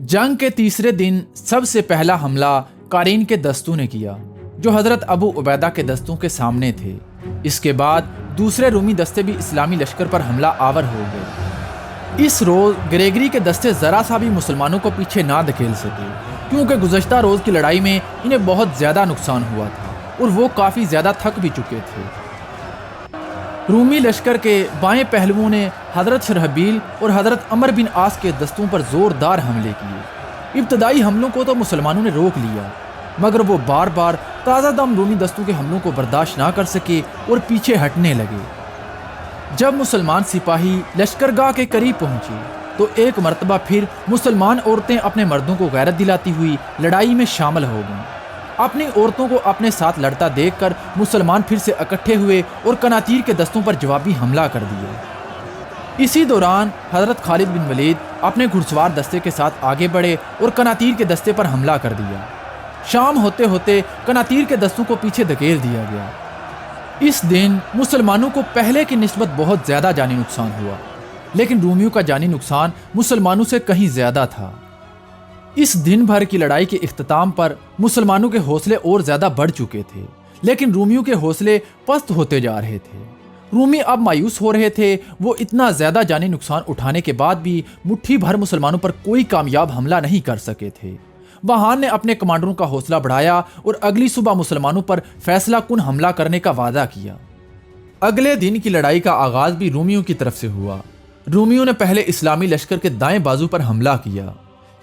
जंग के तीसरे दिन सबसे पहला हमला कारीन के दस्तों ने किया, जो हजरत अबू उबैदा के दस्तों के सामने थे। इसके बाद दूसरे रूमी दस्ते भी इस्लामी लश्कर पर हमला आवर हो गए। इस रोज ग्रेगरी के दस्ते जरा सा भी मुसलमानों को पीछे ना धकेल सके, क्योंकि गुज़श्ता रोज की लड़ाई में इन्हें बहुत ज्यादा नुकसान हुआ था और वो काफी ज्यादा थक भी चुके थे। रूमी लश्कर के बाएं पहलुओं ने हजरत शरहबील और हजरत अमर बिन आस के दस्तों पर जोरदार हमले किए। इब्तदाई हमलों को तो मुसलमानों ने रोक लिया, मगर वो बार बार ताज़ा दम रूमी दस्तों के हमलों को बर्दाश्त ना कर सके और पीछे हटने लगे। जब मुसलमान सिपाही लश्करगाह के करीब पहुंचे तो एक मरतबा फिर मुसलमान औरतें अपने मर्दों को गैरत दिलाती हुई लड़ाई में शामिल हो गईं। अपनी औरतों को अपने साथ लड़ता देखकर मुसलमान फिर से इकट्ठे हुए और कनातीर के दस्तों पर जवाबी हमला कर दिया। इसी दौरान हजरत खालिद बिन वलीद अपने घुड़सवार दस्ते के साथ आगे बढ़े और कनातीर के दस्ते पर हमला कर दिया। शाम होते होते कनातीर के दस्तों को पीछे धकेल दिया गया। इस दिन मुसलमानों को पहले की निस्बत बहुत ज़्यादा जानी नुकसान हुआ, लेकिन रूमियों का जानी नुकसान मुसलमानों से कहीं ज़्यादा था। इस दिन भर की लड़ाई के इख्तिताम पर मुसलमानों के हौसले और ज़्यादा बढ़ चुके थे, लेकिन रूमियों के हौसले पस्त होते जा रहे थे। रूमी अब मायूस हो रहे थे। वो इतना ज़्यादा जानी नुकसान उठाने के बाद भी मुट्ठी भर मुसलमानों पर कोई कामयाब हमला नहीं कर सके थे। वहान ने अपने कमांडरों का हौसला बढ़ाया और अगली सुबह मुसलमानों पर फैसला कुन हमला करने का वादा किया। अगले दिन की लड़ाई का आगाज भी रूमियों की तरफ से हुआ। रूमियों ने पहले इस्लामी लश्कर के दाएं बाजू पर हमला किया,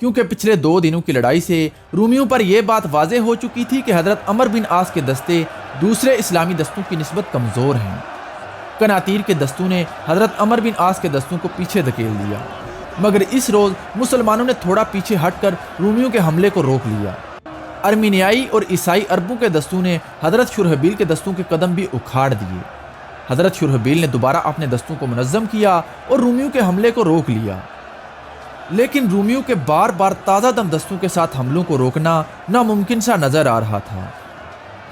क्योंकि पिछले 2 दिनों की लड़ाई से रूमियों पर यह बात वाज़ेह हो चुकी थी कि हजरत अमर बिन आस के दस्ते दूसरे इस्लामी दस्तों की निस्बत कमज़ोर हैं। कनातीर के दस्तों ने हजरत अमर बिन आस के दस्तों को पीछे धकेल दिया, मगर इस रोज़ मुसलमानों ने थोड़ा पीछे हटकर रूमियों के हमले को रोक लिया। अर्मीनियाई और ईसाई अरबों के दस्तों ने हजरत शुरहबील के दस्तों के कदम भी उखाड़ दिए। हजरत शुरहबील ने दोबारा अपने दस्तों को मुनज़्ज़म किया और रूमियों के हमले को रोक लिया, लेकिन रूमियों के बार बार ताज़ा दम दस्तों के साथ हमलों को रोकना नामुमकिन सा नजर आ रहा था।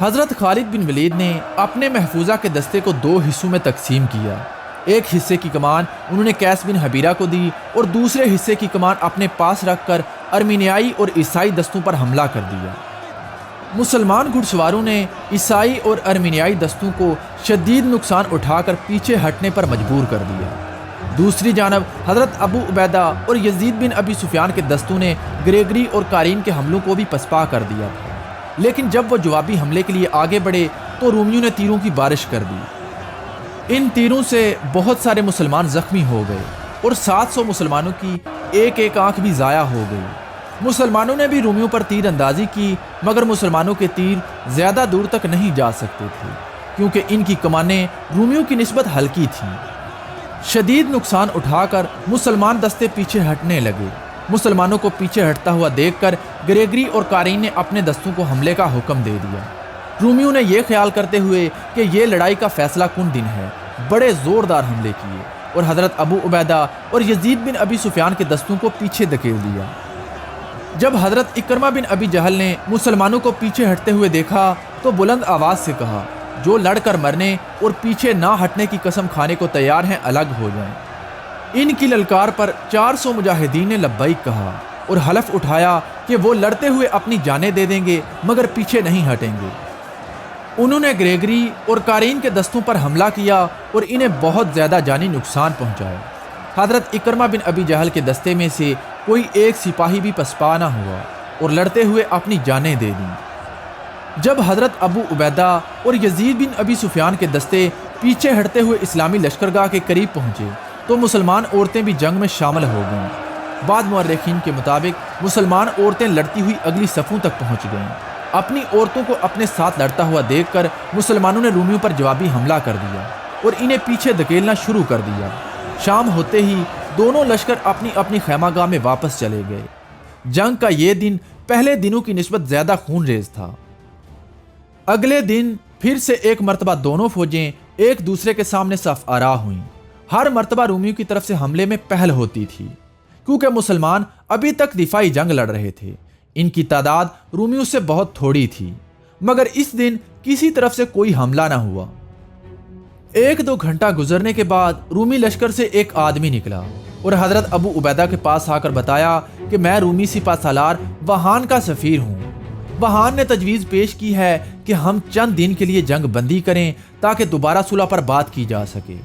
हजरत खालिद बिन वलीद ने अपने महफूजा के दस्ते को 2 हिस्सों में तकसीम किया। एक हिस्से की कमान उन्होंने कैस बिन हबीरा को दी और दूसरे हिस्से की कमान अपने पास रखकर अर्मीनियाई और ईसाई दस्तों पर हमला कर दिया। मुसलमान घुड़सवारों ने ईसाई और अर्मीनियाई दस्तों को शदीद नुकसान उठाकर पीछे हटने पर मजबूर कर दिया। दूसरी जानब हजरत अबू उबैदा और यजीद बिन अबी सुफियान के दस्तों ने ग्रेगरी और कारीन के हमलों को भी पसपा कर दिया था, लेकिन जब वो जवाबी हमले के लिए आगे बढ़े तो रूमियों ने तीरों की बारिश कर दी। इन तीरों से बहुत सारे मुसलमान जख्मी हो गए और 700 मुसलमानों की एक आंख भी ज़ाया हो गई। मुसलमानों ने भी रूमियों पर तीर अंदाजी की, मगर मुसलमानों के तीर ज़्यादा दूर तक नहीं जा सकते थे, क्योंकि इनकी कमानें रूमियों की निस्बत हल्की थीं। शदीद नुकसान उठाकर मुसलमान दस्ते पीछे हटने लगे। मुसलमानों को पीछे हटता हुआ देखकर ग्रेगरी और कारीन ने अपने दस्तों को हमले का हुक्म दे दिया। रूमियों ने यह ख्याल करते हुए कि यह लड़ाई का फैसला कुन दिन है, बड़े ज़ोरदार हमले किए और हज़रत अबू उबैदा और यजीद बिन अबी सुफियान के दस्तों को पीछे धकेल दिया। जब हज़रत इकरमा बिन अबी जहल ने मुसलमानों को पीछे हटते हुए देखा तो बुलंद आवाज़ से कहा, जो लड़कर मरने और पीछे ना हटने की कसम खाने को तैयार हैं, अलग हो जाएं। इनकी ललकार पर 400 मुजाहिदीन ने लब्बैक कहा और हलफ उठाया कि वो लड़ते हुए अपनी जानें दे देंगे, मगर पीछे नहीं हटेंगे। उन्होंने ग्रेगरी और कारीन के दस्तों पर हमला किया और इन्हें बहुत ज़्यादा जानी नुकसान पहुंचाया। हज़रत इकरमा बिन अबी जहल के दस्ते में से कोई एक सिपाही भी पसपा ना हुआ और लड़ते हुए अपनी जानें दे दी। जब हज़रत अबू उबैदा और यजीद बिन अबी सुफियान के दस्ते पीछे हटते हुए इस्लामी लश्करगाह के करीब पहुँचे तो मुसलमान औरतें भी जंग में शामिल हो गईं। बाद मुअर्रिखीन के मुताबिक मुसलमान औरतें लड़ती हुई अगली सफ़ों तक पहुँच गईं। अपनी औरतों को अपने साथ लड़ता हुआ देखकर मुसलमानों ने रूमियों पर जवाबी हमला कर दिया और इन्हें पीछे धकेलना शुरू कर दिया। शाम होते ही दोनों लश्कर अपनी अपनी खैमागाह में वापस चले गए। जंग का ये दिन पहले दिनों की निस्बत ज़्यादा खूनरेज था। अगले दिन फिर से एक मरतबा दोनों फौजें एक दूसरे के सामने सफ आरा हुईं। हर मरतबा रूमियों की तरफ से हमले में पहल होती थी, क्योंकि मुसलमान अभी तक दिफाई जंग लड़ रहे थे। इनकी तादाद रूमियों से बहुत थोड़ी थी, मगर इस दिन किसी तरफ से कोई हमला ना हुआ। 1-2 घंटा गुजरने के बाद रूमी लश्कर से एक आदमी निकला और हजरत अबू उबैदा के पास आकर बताया کہ میں رومی سپہ سالار وہان کا سفیر ہوں۔ وہان نے تجویز پیش کی ہے کہ ہم چند دن کے لیے جنگ بندی کریں تاکہ دوبارہ صلح پر بات کی جا سکے۔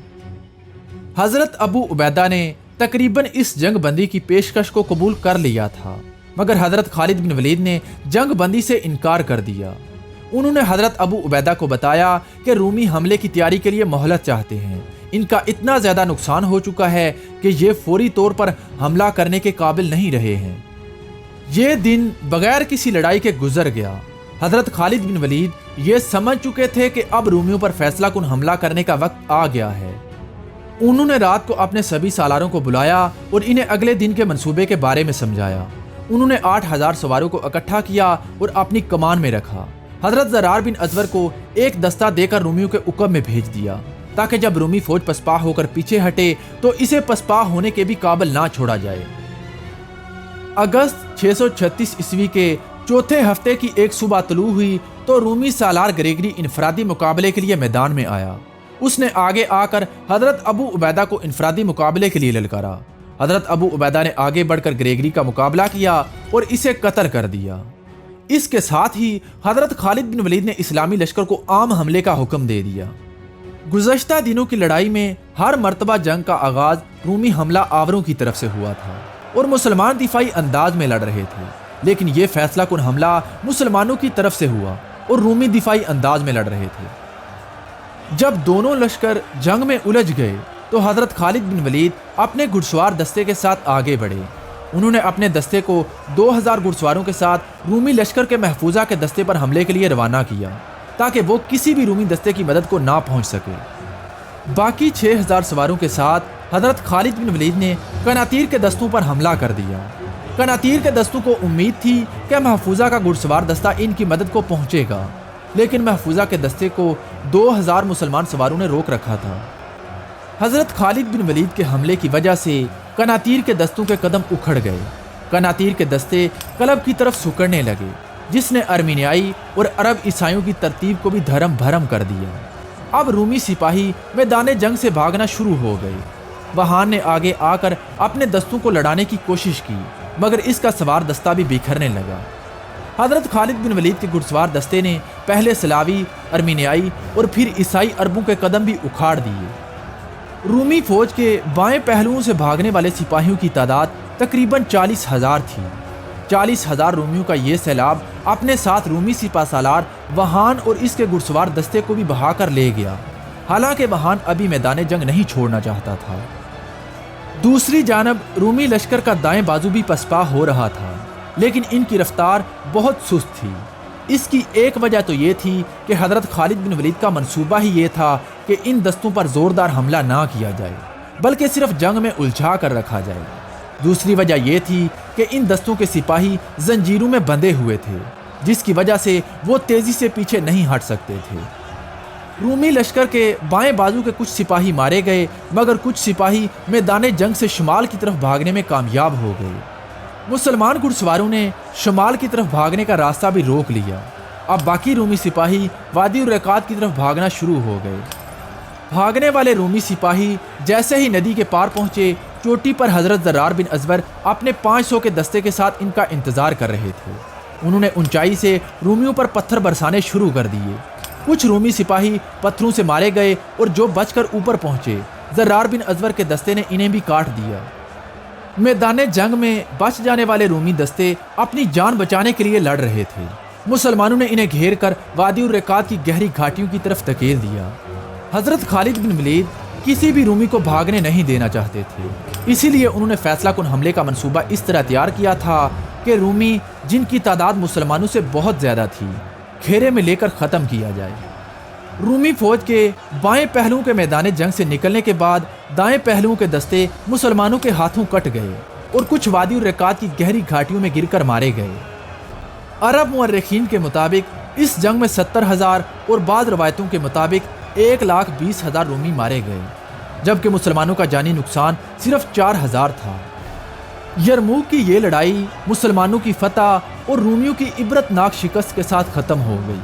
حضرت ابو عبیدہ نے تقریباً اس جنگ بندی کی پیشکش کو قبول کر لیا تھا، مگر حضرت خالد بن ولید نے جنگ بندی سے انکار کر دیا۔ انہوں نے حضرت ابو عبیدہ کو بتایا کہ رومی حملے کی تیاری کے لیے مہلت چاہتے ہیں، ان کا اتنا زیادہ نقصان ہو چکا ہے کہ یہ فوری طور پر حملہ کرنے کے قابل نہیں رہے ہیں۔ یہ دن بغیر کسی لڑائی کے گزر گیا۔ حضرت خالد بن ولید یہ سمجھ چکے تھے کہ اب رومیوں پر فیصلہ کن حملہ کرنے کا وقت آ گیا ہے۔ انہوں نے رات کو اپنے سبھی سالاروں کو بلایا اور انہیں اگلے دن کے منصوبے کے بارے میں سمجھایا۔ انہوں نے 8000 سواروں کو اکٹھا کیا اور اپنی کمان میں رکھا۔ حضرت زرار بن ازور کو ایک دستہ دے کر رومیوں کے عقب میں بھیج دیا تاکہ جب رومی فوج پسپا ہو کر پیچھے ہٹے تو اسے پسپا ہونے کے بھی قابل نہ چھوڑا جائے۔ اگست 636 عیسوی کے چوتھے ہفتے کی ایک صبح طلوع ہوئی تو رومی سالار گریگری انفرادی مقابلے کے لیے میدان میں آیا۔ اس نے آگے آ کر حضرت ابو عبیدہ کو انفرادی مقابلے کے لیے للکارا۔ حضرت ابو عبیدہ نے آگے بڑھ کر گریگری کا مقابلہ کیا اور اسے قتل کر دیا۔ اس کے ساتھ ہی حضرت خالد بن ولید نے اسلامی لشکر کو عام حملے کا حکم دے دیا۔ گزشتہ دنوں کی لڑائی میں ہر مرتبہ جنگ کا آغاز رومی حملہ آوروں کی طرف سے ہوا تھا اور مسلمان دفاعی انداز میں لڑ رہے تھے، لیکن یہ فیصلہ کن حملہ مسلمانوں کی طرف سے ہوا اور رومی دفاعی انداز میں لڑ رہے تھے۔ جب دونوں لشکر جنگ میں الجھ گئے تو حضرت خالد بن ولید اپنے گھڑسوار دستے کے ساتھ آگے بڑھے۔ انہوں نے اپنے دستے کو 2000 گھڑسواروں کے ساتھ رومی لشکر کے محفوظہ کے دستے پر حملے کے لیے روانہ کیا تاکہ وہ کسی بھی رومی دستے کی مدد کو نہ پہنچ سکے۔ باقی 6000 سواروں کے ساتھ حضرت خالد بن ولید نے قناطیر کے دستوں پر حملہ کر دیا۔ قناطیر کے دستوں کو امید تھی کہ محفوظہ کا گھڑسوار دستہ ان کی مدد کو پہنچے گا، لیکن محفوظہ کے دستے کو 2000 مسلمان سواروں نے روک رکھا تھا۔ حضرت خالد بن ولید کے حملے کی وجہ سے قناطیر کے دستوں کے قدم اکھڑ گئے۔ قناطیر کے دستے قلب کی طرف سکڑنے لگے، جس نے ارمینیائی اور عرب عیسائیوں کی ترتیب کو بھی دھرم بھرم کر دیا۔ اب رومی سپاہی میدان جنگ سے بھاگنا شروع ہو گئے۔ وہان نے آگے آ کر اپنے دستوں کو لڑانے کی کوشش کی، مگر اس کا سوار دستہ بھی بکھرنے لگا۔ حضرت خالد بن ولید کے گھڑسوار دستے نے پہلے سلاوی، ارمینیائی اور پھر عیسائی عربوں کے قدم بھی اکھاڑ دیے۔ رومی فوج کے بائیں پہلوؤں سے بھاگنے والے سپاہیوں کی تعداد تقریباً 40,000 تھی۔ 40,000 رومیوں کا یہ سیلاب اپنے ساتھ رومی سپہ سالار وہان اور اس کے گھڑسوار دستے کو بھی بہا کر لے گیا، حالانکہ وہان ابھی میدان جنگ نہیں چھوڑنا چاہتا تھا۔ دوسری جانب رومی لشکر کا دائیں بازو بھی پسپا ہو رہا تھا، لیکن ان کی رفتار بہت سست تھی۔ اس کی ایک وجہ تو یہ تھی کہ حضرت خالد بن ولید کا منصوبہ ہی یہ تھا کہ ان دستوں پر زوردار حملہ نہ کیا جائے، بلکہ صرف جنگ میں الجھا کر رکھا جائے۔ دوسری وجہ یہ تھی کہ ان دستوں کے سپاہی زنجیروں میں بندھے ہوئے تھے، جس کی وجہ سے وہ تیزی سے پیچھے نہیں ہٹ سکتے تھے۔ رومی لشکر کے بائیں بازو کے کچھ سپاہی مارے گئے، مگر کچھ سپاہی میدان جنگ سے شمال کی طرف بھاگنے میں کامیاب ہو گئے۔ مسلمان گھڑسواروں نے شمال کی طرف بھاگنے کا راستہ بھی روک لیا۔ اب باقی رومی سپاہی وادی الرقات کی طرف بھاگنا شروع ہو گئے۔ بھاگنے والے رومی سپاہی جیسے ہی ندی کے پار پہنچے، چوٹی پر حضرت زرار بن ازور اپنے 500 کے دستے کے ساتھ ان کا انتظار کر رہے تھے۔ انہوں نے اونچائی سے رومیوں پر پتھر برسانے شروع کر دیے۔ کچھ رومی سپاہی پتھروں سے مارے گئے اور جو بچ کر اوپر پہنچے، زرار بن ازور کے دستے نے انہیں بھی کاٹ دیا۔ میدان جنگ میں بچ جانے والے رومی دستے اپنی جان بچانے کے لیے لڑ رہے تھے۔ مسلمانوں نے انہیں گھیر کر وادی الرقات کی گہری گھاٹیوں کی طرف دھکیل دیا۔ حضرت خالد بن ولید کسی بھی رومی کو بھاگنے نہیں دینا چاہتے تھے، اسی لیے انہوں نے فیصلہ کن حملے کا منصوبہ اس طرح تیار کیا تھا کہ رومی، جن کی تعداد مسلمانوں سے بہت زیادہ تھی، گھیرے میں لے کر ختم کیا جائے۔ رومی فوج کے بائیں پہلوؤں کے میدان جنگ سے نکلنے کے بعد دائیں پہلوؤں کے دستے مسلمانوں کے ہاتھوں کٹ گئے اور کچھ وادی الرقات کی گہری گھاٹیوں میں گر کر مارے گئے۔ عرب مورخین کے مطابق اس جنگ میں 70,000 اور بعض روایتوں کے مطابق 1,20,000 رومی مارے گئے، جبکہ مسلمانوں کا جانی نقصان صرف 4,000 تھا۔ یرموک کی یہ لڑائی مسلمانوں کی فتح اور رومیوں کی عبرت ناک شکست کے ساتھ ختم ہو گئی۔